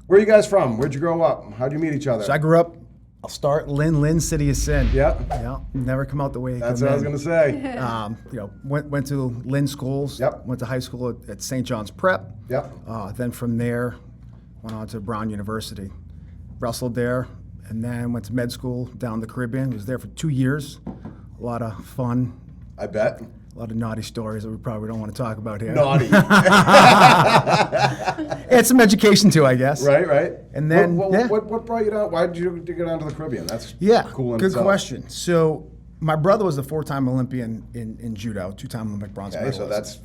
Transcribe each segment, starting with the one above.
Where are you guys from? Where'd you grow up? How'd you meet each other? So I grew up, I'll start Lynn, City of Sin. Yeah. Yeah, never come out the way you That's come what I was in. going to say. Went to Lynn schools. Yep. Went to high school at St. John's Prep. Yep. Then from there, went on to Brown University. Wrestled there, and then went to med school down in the Caribbean. Was there for 2 years. A lot of fun. I bet. A lot of naughty stories that we probably don't want to talk about here. Naughty. And some education too, I guess. Right. And then, what brought you down? Why did you get down to the Caribbean? That's cool in good itself. question. So my brother was a 4-time Olympian in judo, 2-time Olympic bronze Okay, medalist. so that's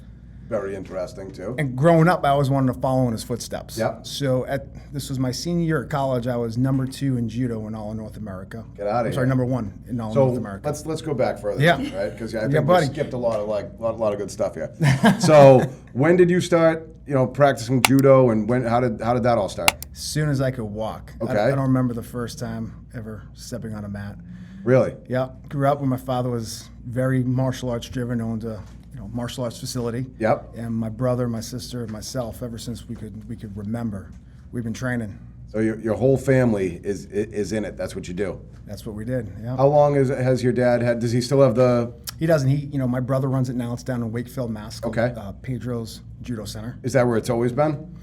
very interesting too. And growing up, I always wanted to follow in his footsteps. Yep. So this was my senior year at college. I was number 2 in judo in all of North America. Get out of here. Sorry, number 1 in all of So North America. let's go back further, Yeah. right? Because I think Yeah, we buddy. skipped a lot of good stuff here. So when did you start, practicing judo, and how did that all start? As soon as I could walk. Okay. I don't remember the first time ever stepping on a mat. Really? Yeah, grew up when my father was very martial arts driven, owned a martial arts facility. Yep. And my brother, my sister, and myself, ever since we could remember, we've been training. So your whole family is in it. That's what you do. That's what we did. Yeah. How long has your dad had? Does he still have the? He doesn't. My brother runs it now. It's down in Wakefield, Mass. Called, Okay. Pedro's Judo Center. Is that where it's always been?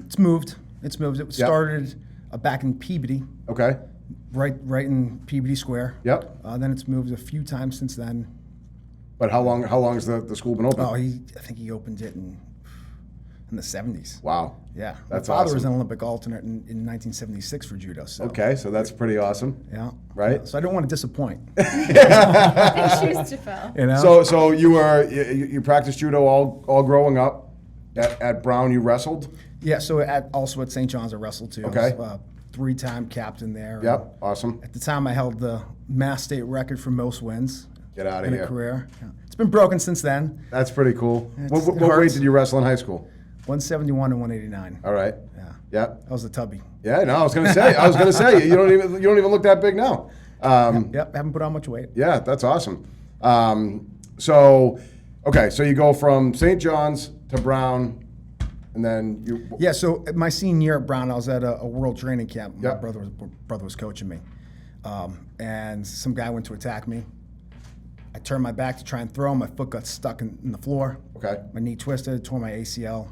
It's moved. It started back in Peabody, Okay. right in Peabody Square. Yep. Then it's moved a few times since then. But how long has the school been open? I think he opened it in the 70s. Wow. Yeah. That's my father awesome. was an Olympic alternate in 1976 for judo. So. Okay, so that's pretty awesome. Yeah. Right? So I don't want to disappoint. Big shoes to fill. So you practiced judo all growing up. At Brown, you wrestled. Yeah. So also at St. John's, I wrestled too. Okay. I was, 3-time captain there. Yep. Awesome. At the time, I held the Mass State record for most wins. Get out of in here. a career. Yeah. It's been broken since then. That's pretty cool. It's- What it weight hurts. did you wrestle in high school? 171 and 189. All right. Yeah. Yep. I was a tubby. Yeah. No, I was gonna say. You don't even look that big now. Yep. Haven't put on much weight. Yeah, that's awesome. So you go from St. John's to Brown, and then you. Yeah. So at my senior year at Brown, I was at a world training camp. My Yep. brother was coaching me, and some guy went to attack me. I turned my back to try and throw him. My foot got stuck in the floor. Okay. My knee twisted, tore my ACL.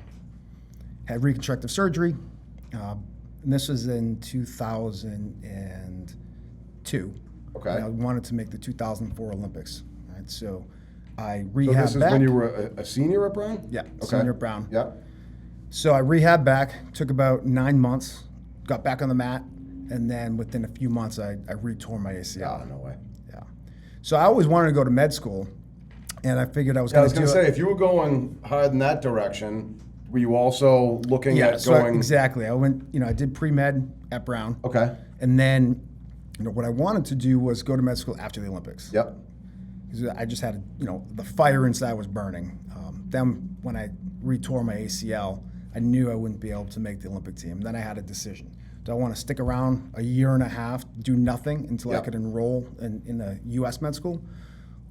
Had reconstructive surgery. And this was in 2002. Okay. And I wanted to make the 2004 Olympics. Right? So I So rehabbed this is back. when you were a senior at Brown? Yeah, Okay. senior at Brown. Yep. So I rehabbed back, took about 9 months, got back on the mat, and then within a few months, I retore my ACL. Oh, no way. Yeah. So I always wanted to go to med school, and I figured I was Yeah, I going was to going do to say, it. if you were going hard in that direction, were you also looking Yeah, at so going? exactly. I went, I did pre-med at Brown. Okay. And then, what I wanted to do was go to med school after the Olympics. Yep. Because I just had, the fire inside was burning. Then when I retore my ACL, I knew I wouldn't be able to make the Olympic team. Then I had a decision. Do I want to stick around a year and a half, do nothing until I Yep. could enroll in a U.S. med school?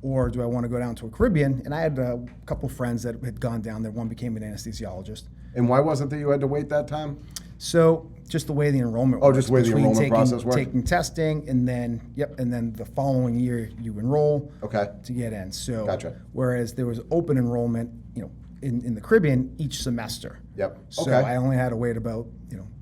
Or do I want to go down to a Caribbean? And I had a couple friends that had gone down there. One became an anesthesiologist. And why was it that you had to wait that time? So just the way the enrollment Oh, works. just the way the between enrollment process worked? Taking testing, and then, and then the following year you enroll Okay. to get in. So Gotcha. whereas there was open enrollment, in the Caribbean each semester. Yep. So Okay. I only had to wait about,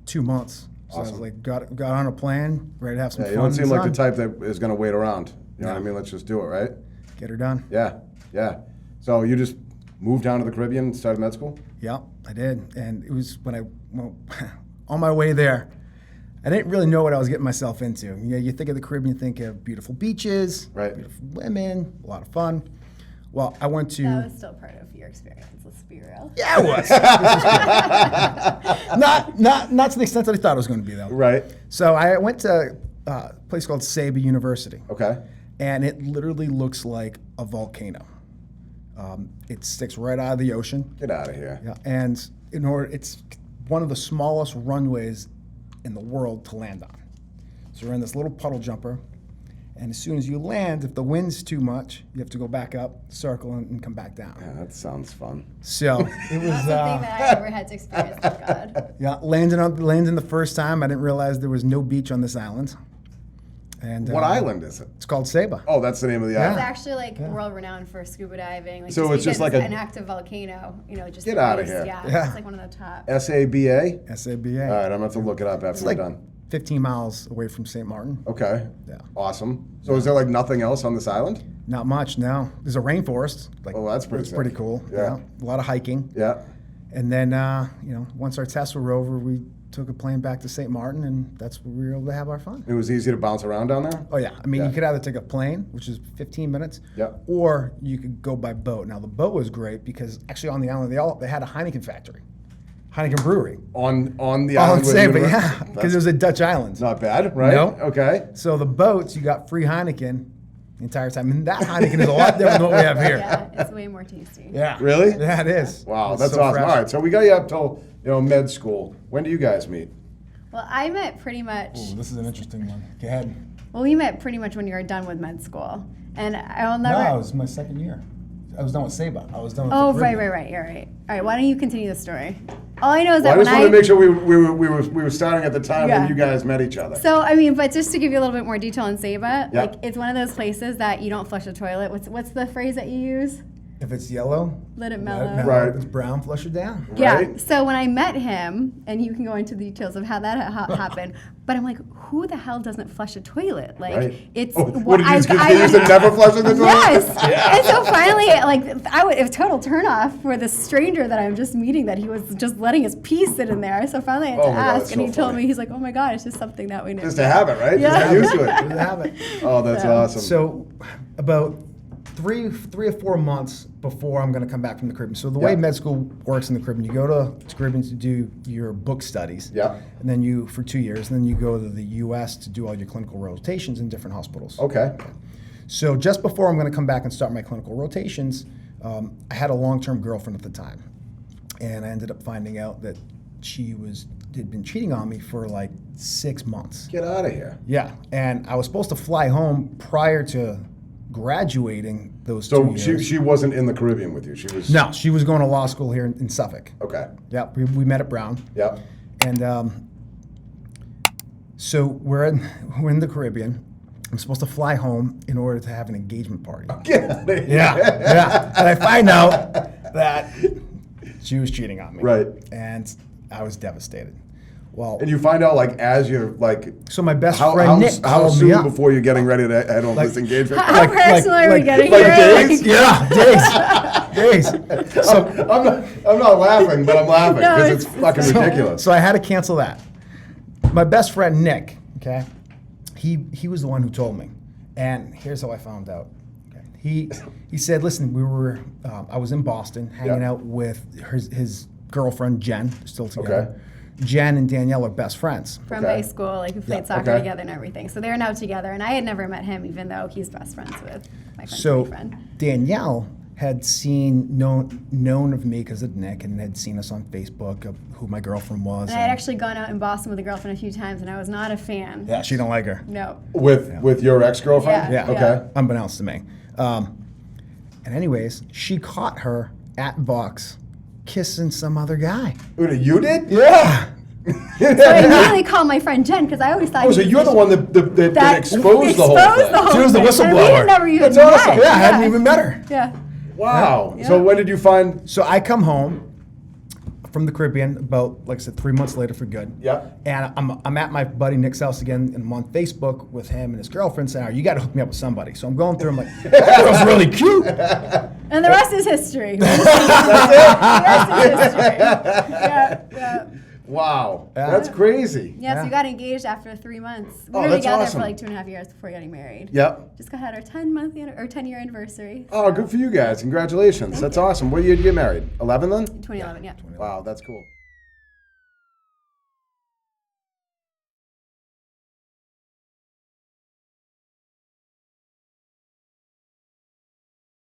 2 months. So I Awesome. was like, got on a plan, ready to have some Yeah, fun. you don't seem like the and type that is going to wait around. You know what I No. mean? Let's just do it, right? get her done. Yeah. Yeah. So you just moved down to the Caribbean and started med school? Yeah, I did. And it was when on my way there, I didn't really know what I was getting myself into. You think of the Caribbean, you think of beautiful beaches, Right. beautiful women, a lot of fun. Well, I went to... That was still part of your experience, let's be real. Yeah, it was. not to the extent that I thought it was going to be, though. Right. So I went to a place called Saba University. Okay. And it literally looks like a volcano. It sticks right out of the ocean. Get out of here. Yeah, and it's one of the smallest runways in the world to land on. So we're in this little puddle jumper, And as soon as you land, if the wind's too much, you have to go back up, circle, and come back down. Yeah, that sounds fun. So it was Not something that I ever had to experience, thank God. yeah, landing the first time, I didn't realize there was no beach on this island. And What island is it? It's called Saba. Oh, that's the name of the It's island. actually like world renowned for scuba diving. Like, So it's just because like it's a- an active volcano. You know, just Get the outta most- here. Yeah, Yeah. it's like one of the top. SABA? SABA. All right, I'm going to have to look it up after It's we're like done. 15 miles away from St. Martin. Okay. Yeah. Awesome. So is there like nothing else on this island? Not much, no. There's a rainforest. Like, Oh, that's pretty it's pretty sick. cool. Yeah. A lot of hiking. Yeah. And then, once our tests were over, we took a plane back to St. Martin, and that's where we were able to have our fun. It was easy to bounce around down there? Oh, yeah. I mean, Yeah. you could either take a plane, which is 15 minutes, Yeah. or you could go by boat. Now, the boat was great because actually on the island, they had a Heineken factory, Heineken brewery. On the All in island? where Saba, you were- yeah, because That's it was a Dutch island. not bad, right? No. Okay. So the boats, you got free Heineken the entire time. And that Heineken is a lot different than what we have here. Yeah, it's way more tasty. Yeah. Really? Yeah, it is. Wow, It's that's so awesome. fresh. All right, so we got you up till med school. When do you guys meet? Well, I met pretty much. Ooh, this is an interesting one. Go ahead. Well, we met pretty much when you were done with med school, and I'll never. No, it was my second year. I was done with Saba. I was done with Oh, the right, Caribbean. right, right. You're right. All right, why don't you continue the story? All I know is Well, that I just when wanted to make sure we were starting at the time Yeah. when you guys met each other. So I mean, but just to give you a little bit more detail on Saba, Yeah. like it's one of those places that you don't flush the toilet. What's the phrase that you use? If it's yellow, Let it let mellow. it Right. If it's brown, flush it down. Yeah. Right? So when I met him, and you can go into the details of how that happened, but I'm like, who the hell doesn't flush a toilet? Like, Right. it's. Oh, what did you just get used to never flushing the toilet? Yes. And so finally, like, it was a total turnoff for this stranger that I'm just meeting that he was just letting his pee sit in there. So finally I had to Oh my God, ask, that's and so he told funny. me, he's like, oh my God, it's just something that we know. Just a habit, right? Yeah. Just get used to it. There you have it. Oh, that's So- awesome. So about three or 4 months before I'm going to come back from the Caribbean. So the way Yeah. med school works in the Caribbean, you go to the Caribbean to do your book studies. Yeah. And then you, for 2 years, and then you go to the U.S. to do all your clinical rotations in different hospitals. Okay. So just before I'm going to come back and start my clinical rotations, I had a long-term girlfriend at the time. And I ended up finding out that she had been cheating on me for like 6 months. Get out of here. Yeah, and I was supposed to fly home prior to graduating those So 2 years. she wasn't in the Caribbean with you. She was. No, she was going to law school here in Suffolk. Okay. Yeah, we met at Brown. Yep. And so we're in the Caribbean. I'm supposed to fly home in order to have an engagement party. Get out of here. Yeah. And I find out that she was cheating on me. Right. And I was devastated. Well, And you find out like as you're like. so my best How, friend how, Nick how called soon me up. before you're getting ready to head on Like- this engagement? How Like- personal are we like- getting like here? days? Yeah, days. So I'm not laughing, but I'm laughing No, because it's it's fucking fine. ridiculous. So I had to cancel that. My best friend Nick, okay, he was the one who told me, and here's how I found out. Okay. He said, listen, I was in Boston hanging Yeah. out with his girlfriend Jen, still together. Okay. Jen and Danielle are best friends. From Okay. high school, like we played Yeah, soccer okay. together and everything. So they're now together, and I had never met him, even though he's best friends with my friend's So boyfriend. Danielle had known of me because of Nick, and had seen us on Facebook of who my girlfriend was. And I had actually gone out in Boston with a girlfriend a few times, and I was not a fan. Yeah, she don't like her. No. With your ex-girlfriend? Yeah. Okay. Unbeknownst to me. And anyways, she caught her at Vox kissing some other guy. You did? Yeah. So I immediately called my friend Jen because I always thought Oh, so he was you're the one that exposed the whole thing. She was the thing. And we whistleblower. had never even That's awesome. met. Yeah, I hadn't even met her. Yeah. Wow. Yeah. So when did you find? So I come home from the Caribbean about, like I said, 3 months later for good. Yep. And I'm at my buddy Nick's house again, and I'm on Facebook with him and his girlfriend saying, "Oh, you got to hook me up with somebody." So I'm going through. I'm like, "That girl's really cute." And the rest is history. The rest is history. Yeah. Wow. Yeah. That's crazy. Yeah, so Yeah. we got engaged after 3 months. We Oh, were that's together awesome. for like 2.5 years before getting married. Yep. Just had our 10-year anniversary. Oh, good for you guys. Congratulations. That's awesome. What year did you get married? 11 then? 2011, yeah. Wow, that's cool.